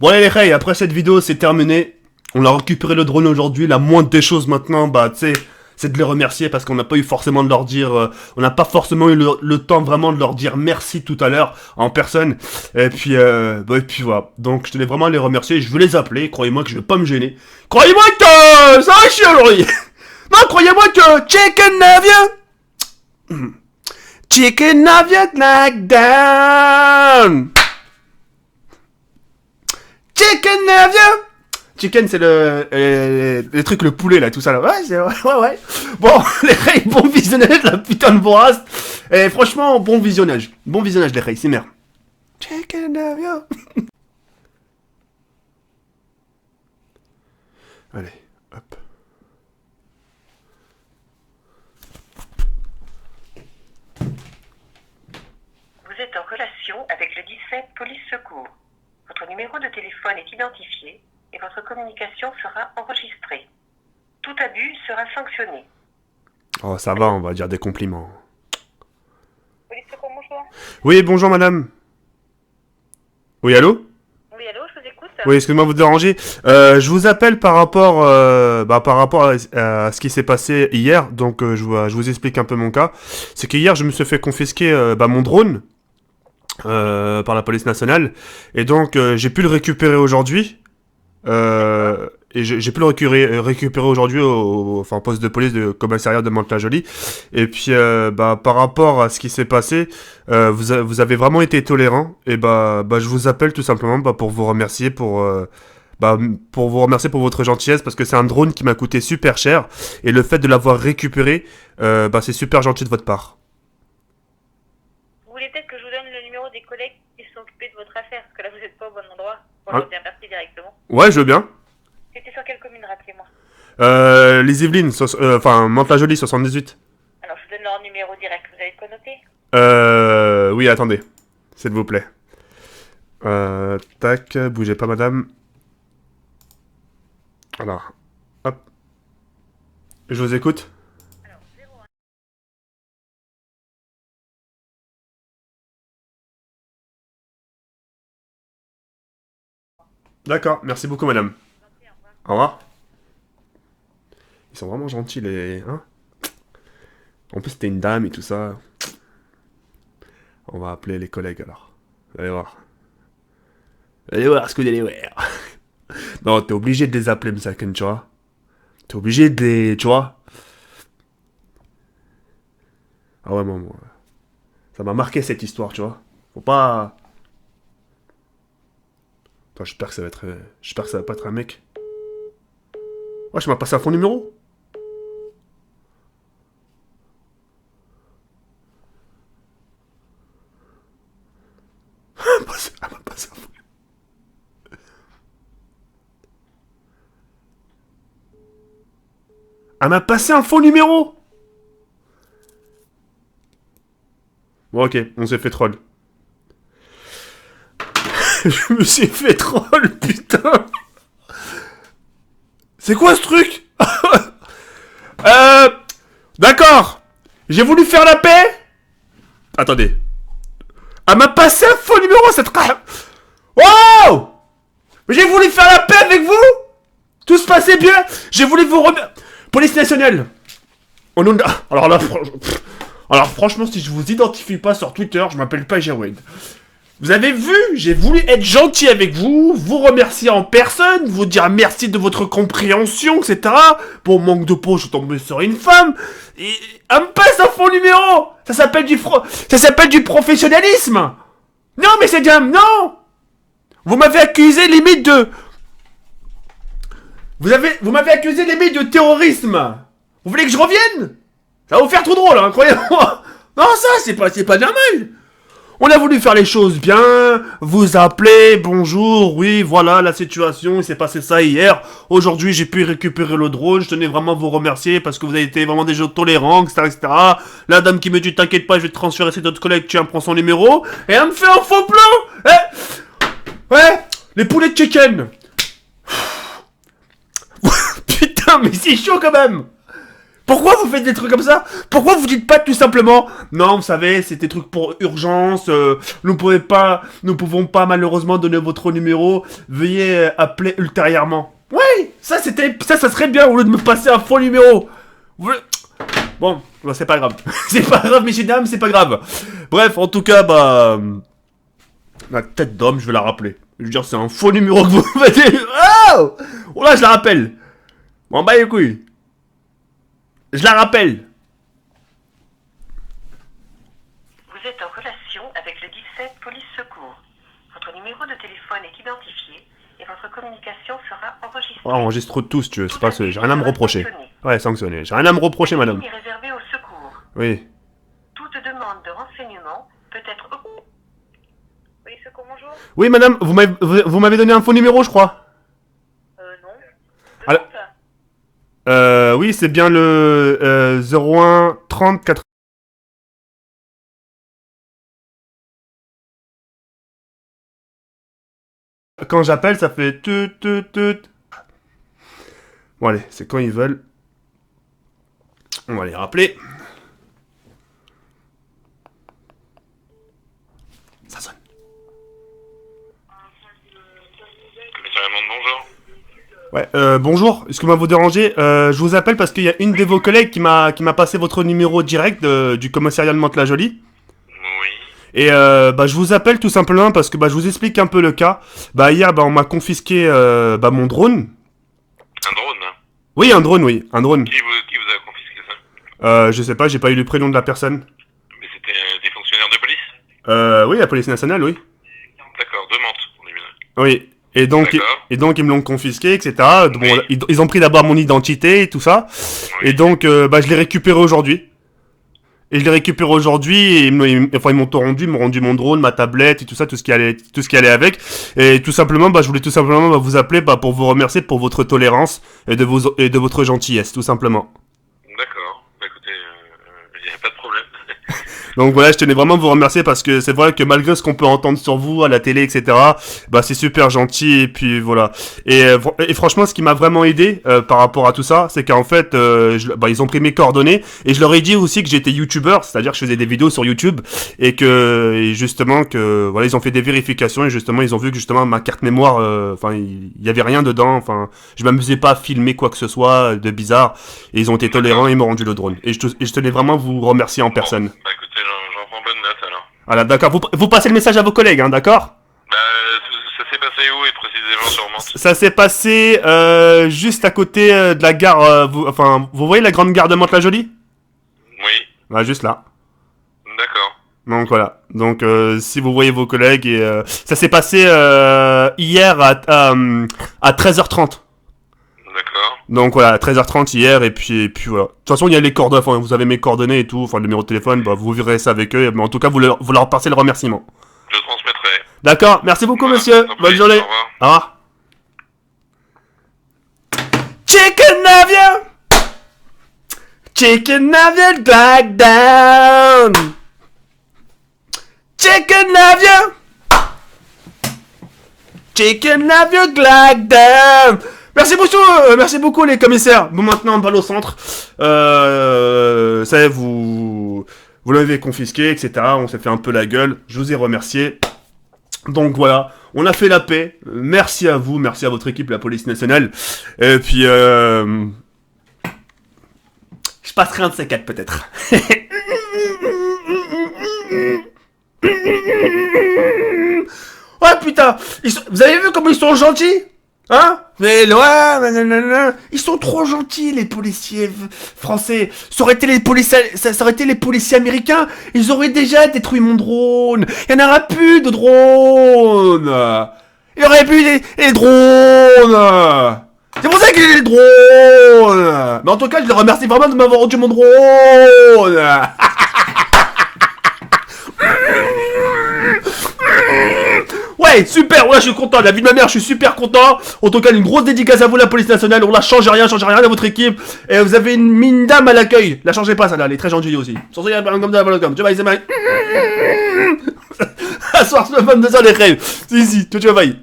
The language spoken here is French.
Bon allez les reilles, après cette vidéo c'est terminé. On a récupéré le drone aujourd'hui. La moindre des choses maintenant, bah tu sais, c'est de les remercier parce qu'on n'a pas eu forcément de leur dire, on n'a pas forcément eu le temps vraiment de leur dire merci tout à l'heure en personne. Et puis voilà. Donc je tenais vraiment à les remercier. Je veux les appeler. Croyez-moi que je vais pas me gêner. Croyez-moi que ça va chier aujourd'hui. Non, croyez-moi que Chicken Navia, Chicken Navia Knockdown. Chicken Navia. Chicken, c'est le truc, le poulet, là, tout ça, là. Ouais. Bon, les reilles, bon visionnage, la putain de bourrasse. Et franchement, bon visionnage. Bon visionnage, les reilles, c'est merde. Chicken Navia. Allez, hop. Vous êtes en relation avec le 17 Police Secours. Votre numéro de téléphone est identifié et votre communication sera enregistrée. Tout abus sera sanctionné. Oh, ça va, on va dire des compliments. Police Secours, bonjour. Oui, bonjour, madame. Oui, allô? Oui, allô, je vous écoute. Oui, excusez-moi de vous déranger. Je vous appelle par rapport, à ce qui s'est passé hier. Donc, je vous explique un peu mon cas. C'est qu'hier, je me suis fait confisquer mon drone par la police nationale. Et donc, j'ai pu le récupérer aujourd'hui. Et j'ai pu le récupérer aujourd'hui au poste de police de commissariat de Mantes-la-Jolie. Et puis, par rapport à ce qui s'est passé, vous avez vraiment été tolérant. Et je vous appelle tout simplement pour vous remercier pour vous remercier pour votre gentillesse parce que c'est un drone qui m'a coûté super cher. Et le fait de l'avoir récupéré, c'est super gentil de votre part. Vous voulez peut-être que je vous donne le numéro des collègues qui se sont occupés de votre affaire, parce que là, vous n'êtes pas au bon endroit. Bon, je vous remercie directement. Ouais, je veux bien. C'était sur quelle commune, rappelez-moi? Les Yvelines, Mantes-la-Jolie, 78. Alors, je vous donne leur numéro direct. Vous avez de quoi noter? Oui, attendez. S'il vous plaît. Tac, bougez pas, madame. Alors, hop. Je vous écoute. Alors, 01. D'accord, merci beaucoup, madame. Au revoir. Ils sont vraiment gentils, les... Hein? En plus, c'était une dame et tout ça. On va appeler les collègues, alors. Allez voir. Allez voir ce que vous allez voir. Non, t'es obligé de les appeler, Msaken, tu vois. T'es obligé de les... Tu vois. Ah ouais, moi... Ça m'a marqué, cette histoire, tu vois. Faut pas... Attends, j'espère que ça va être... J'espère que ça va pas être un mec. Ouais, je m'as passé à fond numéro. Elle m'a passé à fond. Elle m'a passé un faux numéro. Bon, ok, on s'est fait troll. Je me suis fait troll, putain. C'est quoi ce truc? D'accord. J'ai voulu faire la paix. Attendez. Elle m'a passé un faux numéro, cette... Wow. J'ai voulu faire la paix avec vous. Tout se passait bien. J'ai voulu vous remercier. Police nationale. Alors franchement, si je vous identifie pas sur Twitter, je m'appelle pas Jawed. Vous avez vu, j'ai voulu être gentil avec vous, vous remercier en personne, vous dire merci de votre compréhension, etc. Pour manque de peau, je suis tombé sur une femme. Et elle me passe un faux numéro. Ça s'appelle du professionnalisme. Non, mais c'est bien, non. Vous m'avez accusé limite de... Vous m'avez accusé limite de terrorisme. Vous voulez que je revienne? Ça va vous faire trop drôle, hein, croyez-moi. Non, ça, c'est pas normal. On a voulu faire les choses bien, vous appeler, bonjour, oui, voilà la situation, il s'est passé ça hier. Aujourd'hui, j'ai pu récupérer le drone, je tenais vraiment à vous remercier parce que vous avez été vraiment des gens tolérants, etc. La dame qui me dit, t'inquiète pas, je vais te transférer cet autre collègue, tiens, prends son numéro. Et elle me fait un faux plan. Ouais, les poulets de chicken. Putain, mais c'est chaud quand même. Pourquoi vous faites des trucs comme ça? Pourquoi vous dites pas tout simplement non, vous savez, c'est des trucs pour urgence, nous pouvons pas malheureusement donner votre numéro, veuillez appeler ultérieurement. Ouais, ça serait bien au lieu de me passer un faux numéro. Bon, bah, c'est pas grave. C'est pas grave, messieurs dames, c'est pas grave. Bref, en tout cas, bah la tête d'homme, je vais la rappeler. Je veux dire, c'est un faux numéro que vous mettez. Oh là, je la rappelle. Bon, bah les couilles. Je la rappelle. Vous êtes en relation avec le 17 Police Secours. Votre numéro de téléphone est identifié et votre communication sera enregistrée. Oh, enregistre tout si tu veux, c'est pas ça. J'ai rien à me reprocher. Ouais, sanctionné. J'ai rien à me reprocher, madame. est réservé au secours. Oui. Toute demande de renseignement peut être... Oui, secours, bonjour. Oui, madame, vous m'avez donné un faux numéro, je crois. Non. Oui, c'est bien le 01 30 4. Quand j'appelle, ça fait tut. Bon, allez, c'est quand ils veulent. On va les rappeler. Ça sonne. Bonjour. Ouais, bonjour, excusez-moi de vous déranger. Je vous appelle parce qu'il y a une de vos collègues qui m'a passé votre numéro direct du commissariat de Mantes-la-Jolie. Oui. Et bah je vous appelle tout simplement parce que bah je vous explique un peu le cas. Bah hier bah on m'a confisqué mon drone. Un drone? Oui, un drone, oui, un drone. Qui vous a confisqué ça? Je sais pas, j'ai pas eu le prénom de la personne. Mais c'était des fonctionnaires de police? Oui, la police nationale, oui. D'accord, de Mantes, on est bien. Oui. Et donc ils me l'ont confisqué, etc. Bon, Oui. ils ont pris d'abord mon identité et tout ça. Oui. Et donc bah je l'ai récupéré aujourd'hui. Et je l'ai récupéré aujourd'hui et ils m'ont tout rendu, ils m'ont rendu mon drone, ma tablette et tout ça, tout ce qui allait avec. Et tout simplement, bah, je voulais tout simplement vous appeler bah, pour vous remercier pour votre tolérance et de votre gentillesse, tout simplement. D'accord. Bah écoutez, y a pas de problème. Donc voilà, je tenais vraiment à vous remercier parce que c'est vrai que malgré ce qu'on peut entendre sur vous à la télé, etc., bah c'est super gentil et puis voilà. Et franchement, ce qui m'a vraiment aidé par rapport à tout ça, c'est qu'en fait, ils ont pris mes coordonnées et je leur ai dit aussi que j'étais youtubeur, c'est-à-dire que je faisais des vidéos sur YouTube et justement que voilà, ils ont fait des vérifications et justement ils ont vu que justement ma carte mémoire, enfin il y avait rien dedans, enfin je m'amusais pas à filmer quoi que ce soit de bizarre et ils ont été tolérants et ils m'ont rendu le drone. Et je tenais vraiment à vous remercier en personne. Bah écoutez, j'en prends bonne note alors. Voilà, d'accord. Vous passez le message à vos collègues, hein, d'accord? Bah ça s'est passé où et précisément sur Mantes? Ça s'est passé juste à côté de la gare. Vous voyez la grande gare de Mantes-la-Jolie? Oui. Bah, juste là. D'accord. Donc voilà. Donc si vous voyez vos collègues et ça s'est passé hier à 13h30. D'accord. Donc voilà, à 13h30 hier et puis voilà. De toute façon, il y a les coordonnées, enfin, vous avez mes coordonnées et tout, enfin le numéro de téléphone, bah vous verrez ça avec eux, mais en tout cas vous leur passez le remerciement. Je transmettrai. D'accord, merci beaucoup Voilà, monsieur. tant pis, Bonne journée. au revoir. Au revoir. Chicken Navia! Chicken Navia glide down! Chicken Navia! Chicken Navia glide down! Merci beaucoup les commissaires. Bon, maintenant on va au centre. Ça y est, vous l'avez confisqué, etc. On s'est fait un peu la gueule. Je vous ai remercié. Donc voilà, on a fait la paix. Merci à vous, merci à votre équipe, la police nationale. Et puis, je passerai un de ces quatre peut-être. Ouais putain, vous avez vu comment ils sont gentils? Hein? Mais loin, ils sont trop gentils les policiers français. Ça aurait été les policiers américains, ils auraient déjà détruit mon drone. Il n'y en aura plus de drone. Il n'y aurait plus les drones. C'est pour ça qu'il y a les drones. Mais en tout cas, je les remercie vraiment de m'avoir rendu mon drone. Ouais, super, ouais, je suis content, la vie de ma mère, je suis super content. En tout cas, une grosse dédicace à vous, la police nationale. On la changez rien à votre équipe. Et vous avez une mine d'âme à l'accueil. La changez pas, celle-là, elle est très gentille aussi. Sans ça, il y a un comme ça, tu vas, c'est mal. À soir, 22h, les rêves. Si, tu vas, bye.